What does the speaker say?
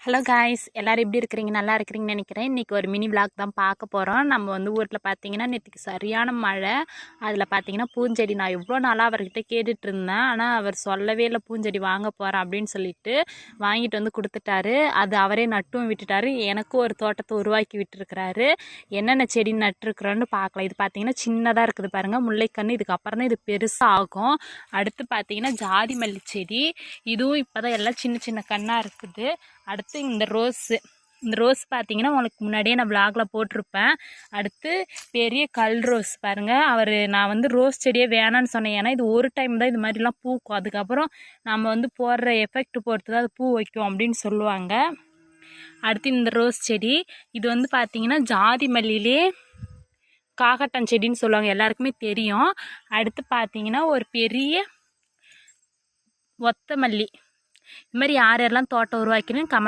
Hello guys, எல்லோரும் எப்படி இருக்கிறீங்க? நல்லா இருக்கிறீங்கன்னு நினைக்கிறேன். இன்றைக்கி ஒரு மினி விளாக் தான் பார்க்க போகிறோம். நம்ம வந்து ஊரில் பார்த்தீங்கன்னா நேற்றுக்கு சரியான மழை. அதில் பார்த்தீங்கன்னா பூஞ்செடி நான் எவ்வளோ நாளாக அவர்கிட்ட கேட்டுட்டு இருந்தேன். ஆனால் அவர் சொல்லவே இல்லை பூஞ்செடி வாங்க போகிறேன் அப்படின்னு சொல்லிட்டு வாங்கிட்டு வந்து கொடுத்துட்டாரு. அது அவரே நட்டும் விட்டுட்டாரு. எனக்கும் ஒரு தோட்டத்தை உருவாக்கி விட்டுருக்கிறாரு. என்னென்ன செடி நட்டுருக்குறோன்னு பார்க்கலாம். இது பார்த்தீங்கன்னா சின்னதாக இருக்குது பாருங்கள், முல்லைக்கன்று. இதுக்கப்புறம் தான் இது பெருசாக ஆகும். அடுத்து பார்த்தீங்கன்னா ஜாதி மல்லி செடி. இதுவும் இப்போ தான் எல்லாம் சின்ன சின்ன கன்னாக இருக்குது. அடுத்து இந்த ரோஸ் பார்த்தீங்கன்னா உங்களுக்கு முன்னாடியே நான் விளாகில் போட்டிருப்பேன். அடுத்து பெரிய கல் ரோஸ் பாருங்கள். நான் வந்து ரோஸ் செடியே வேணான்னு சொன்னேன். ஏன்னா இது ஒரு டைம் தான் இது மாதிரிலாம் பூக்கும். அதுக்கப்புறம் நம்ம வந்து போடுற எஃபெக்ட் பொறுத்து தான் அது பூ வைக்கும் அப்படின்னு சொல்லுவாங்க. அடுத்து இந்த ரோஸ் செடி, இது வந்து பார்த்தீங்கன்னா ஜாதி மல்லியிலே காகட்டான் செடின்னு சொல்லுவாங்க, எல்லாருக்குமே தெரியும். அடுத்து பார்த்தீங்கன்னா ஒரு பெரிய ஒத்த மல்லி. இது மாதிரி யாரெல்லாம் தோட்டம் உருவாக்கினு கமெண்ட்